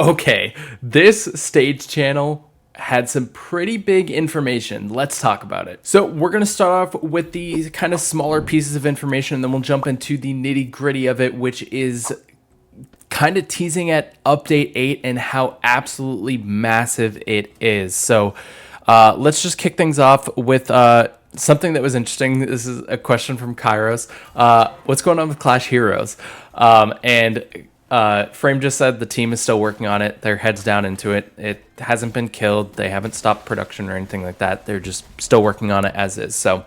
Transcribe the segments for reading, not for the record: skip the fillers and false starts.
Okay, this stage channel had some pretty big information. Let's talk about it. So we're going to start off with the kind of smaller pieces of information, and then we'll jump into the nitty gritty of it, which is kind of teasing at update 8 and how absolutely massive it is. So let's just kick things off with something that was interesting. This is a question from Kairos. What's going on with Clash Heroes? And Frame just said the team is still working on it. Their heads down into it. It hasn't been killed. They haven't stopped production or anything like that. They're just still working on it as is. So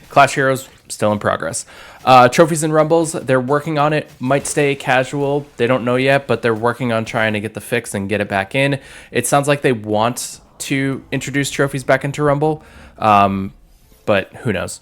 Clash Heroes still in progress. Trophies and Rumbles, they're working on it. Might stay casual. They don't know yet, but they're working on trying to get the fix and get it back in. It sounds like they want to introduce trophies back into Rumble, but who knows?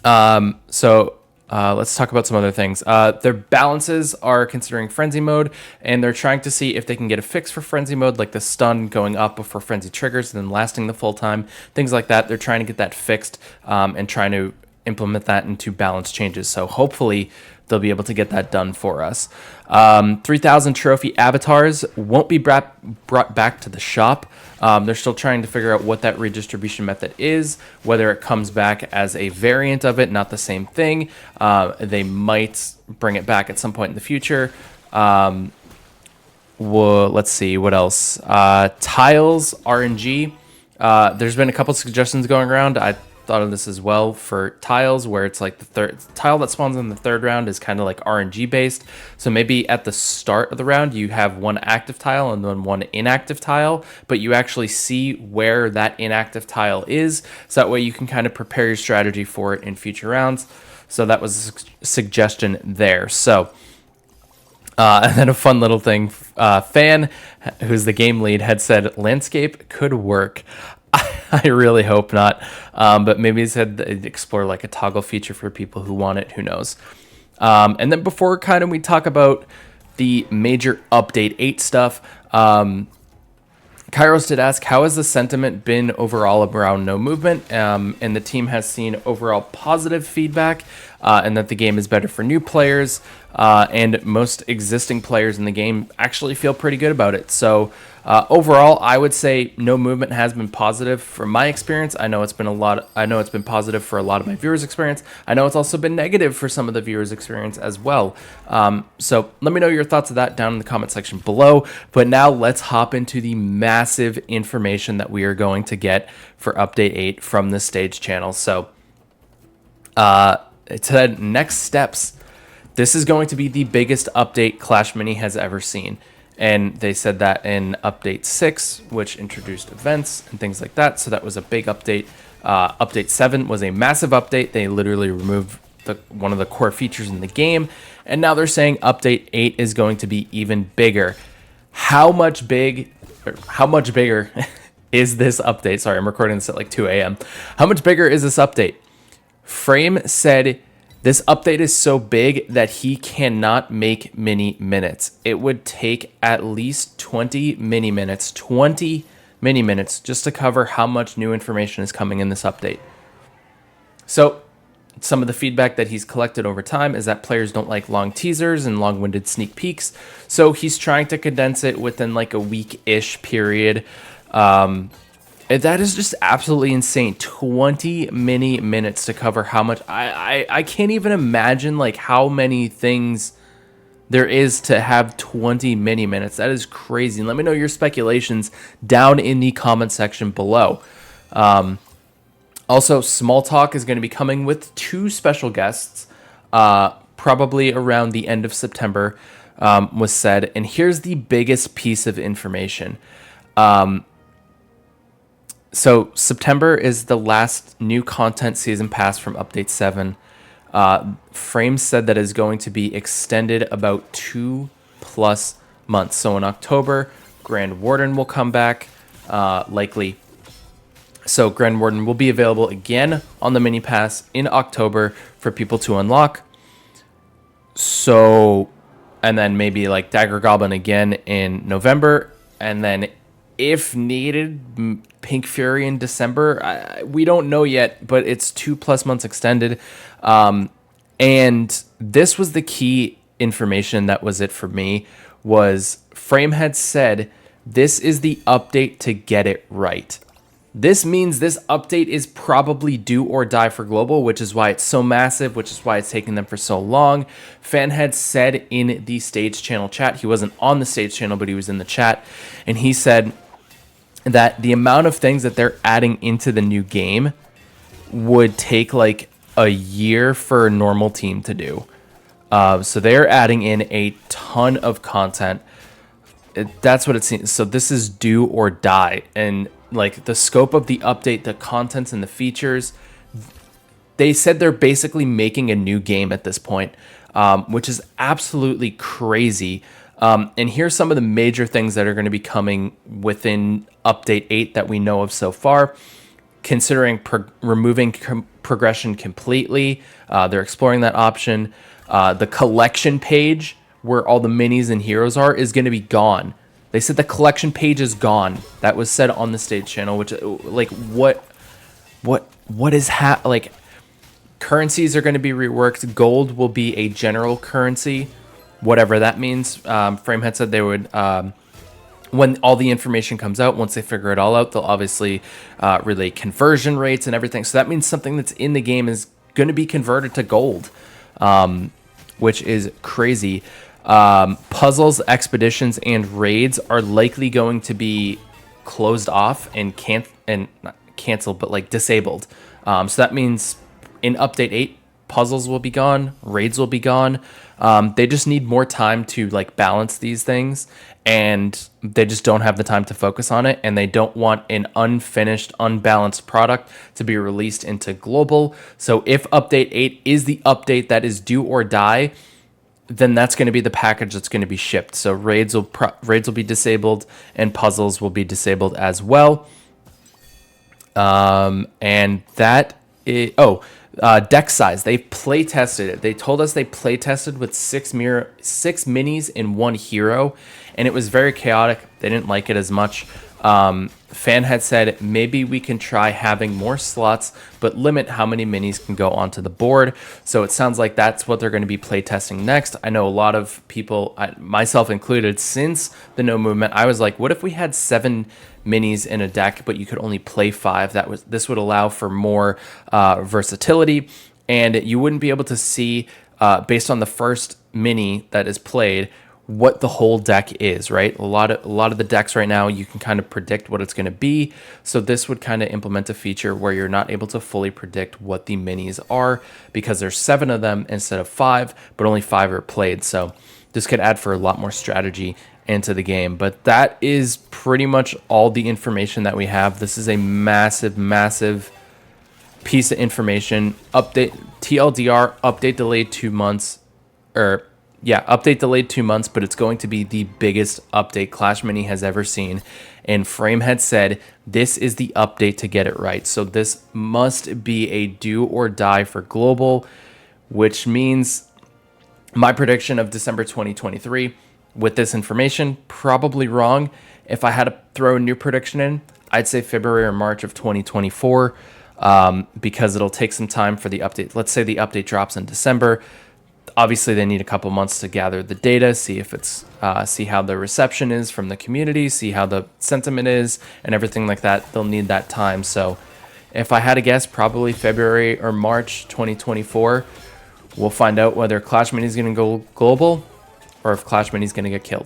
Let's talk about some other things. Their balances are considering Frenzy mode, and they're trying to see if they can get a fix for Frenzy mode, like the stun going up before Frenzy triggers and then lasting the full time, things like that. They're trying to get that fixed and trying to implement that into balance changes. So hopefully they'll be able to get that done for us. 3,000 trophy avatars won't be brought back to the shop. They're still trying to figure out what that redistribution method is, whether it comes back as a variant of it, not the same thing. They might bring it back at some point in the future. Let's see, what else? Tiles, RNG. There's been a couple suggestions going around. I thought of this as well for tiles, where it's like the third tile that spawns in the third round is kind of like RNG based. So maybe at the start of the round you have one active tile and then one inactive tile, but you actually see where that inactive tile is, so that way you can kind of prepare your strategy for it in future rounds. So that was a suggestion there. So and then a fun little thing, Fan, who's the game lead, had said landscape could work. I really hope not, but maybe he said they'd explore like a toggle feature for people who want it. Who knows? And then before kind of we talk about the major update 8 stuff, Kairos did ask, how has the sentiment been overall around no movement? And the team has seen overall positive feedback, and that the game is better for new players, and most existing players in the game actually feel pretty good about it. So overall, I would say no movement has been positive from my experience. I know it's been positive for a lot of my viewers' experience. I know it's also been negative for some of the viewers' experience as well. So let me know your thoughts of that down in the comment section below. But now let's hop into the massive information that we are going to get for Update 8 from the stage channel. So it said next steps. This is going to be the biggest update Clash Mini has ever seen. And they said that in Update 6, which introduced events and things like that. So that was a big update. Update 7 was a massive update. They literally removed one of the core features in the game. And now they're saying Update 8 is going to be even bigger. How much bigger is this update? Sorry, I'm recording this at like 2 a.m. How much bigger is this update? Frame said this update is so big that he cannot make mini minutes. It would take at least 20 mini minutes just to cover how much new information is coming in this update. So some of the feedback that he's collected over time is that players don't like long teasers and long-winded sneak peeks. So he's trying to condense it within like a week-ish period. That is just absolutely insane. 20 mini minutes to cover how much. I can't even imagine like how many things there is to have 20 mini minutes. That is crazy. And let me know your speculations down in the comment section below. Also, Small Talk is going to be coming with 2 special guests, probably around the end of September, was said. And here's the biggest piece of information. So September is the last new content season pass from Update 7. Frame said that is going to be extended about 2+ months. So in October, Grand Warden will come back, likely. So Grand Warden will be available again on the mini pass in October for people to unlock. So, and then maybe like Dagger Goblin again in November, and then if needed, Pink Fury in December. We don't know yet, but it's 2+ months extended. And this was the key information that was it for me, was Frame had said, this is the update to get it right. This means this update is probably do or die for global, which is why it's so massive, which is why it's taking them for so long. Fan had said in the Stage channel chat, he wasn't on the Stage channel, but he was in the chat, and he said that the amount of things that they're adding into the new game would take like a year for a normal team to do. So they're adding in a ton of content. That's what it seems. So this is do or die. And like the scope of the update, the contents and the features, they said they're basically making a new game at this point, which is absolutely crazy. And here's some of the major things that are going to be coming within Update 8 that we know of so far. Considering removing progression completely, they're exploring that option. The collection page where all the minis and heroes are is going to be gone. They said the collection page is gone. That was said on the Stage channel, which like what is like currencies are going to be reworked. Gold will be a general currency, whatever that means. Frame had said they would, when all the information comes out, once they figure it all out, they'll obviously relay conversion rates and everything. So that means something that's in the game is going to be converted to gold, which is crazy. Puzzles, expeditions, and raids are likely going to be closed off and not canceled, but like disabled. So that means in Update 8, puzzles will be gone, raids will be gone. They just need more time to like balance these things, and they just don't have the time to focus on it, and they don't want an unfinished, unbalanced product to be released into global. So if Update 8 is the update that is do or die, then that's going to be the package that's going to be shipped. So raids will be disabled, and puzzles will be disabled as well. And that is, deck size. They play tested it. They told us they play tested with six minis in one hero, and it was very chaotic. They didn't like it as much. Fan had said maybe we can try having more slots, but limit how many minis can go onto the board. So it sounds like that's what they're going to be play testing next. I know a lot of people, myself included, since the no movement, I was like, what if we had 7 minis in a deck, but you could only play 5? This would allow for more versatility, and you wouldn't be able to see based on the first mini that is played what the whole deck is, right? A lot of the decks right now, you can kind of predict what it's going to be. So this would kind of implement a feature where you're not able to fully predict what the minis are, because there's 7 of them instead of 5, but only 5 are played. So this could add for a lot more strategy into the game. But that is pretty much all the information that we have. This is a massive piece of information. Update TLDR, update delayed 2 months, update delayed 2 months, but it's going to be the biggest update Clash Mini has ever seen. And Frame had said this is the update to get it right. So this must be a do or die for global, which means my prediction of December 2023 with this information, probably wrong. If I had to throw a new prediction in, I'd say February or March of 2024, because it'll take some time for the update. Let's say the update drops in December. Obviously, they need a couple months to gather the data, see if it's see how the reception is from the community, see how the sentiment is, and everything like that. They'll need that time. So if I had to guess, probably February or March 2024, we'll find out whether Clash Mini is going to go global or if Clash Mini is going to get killed.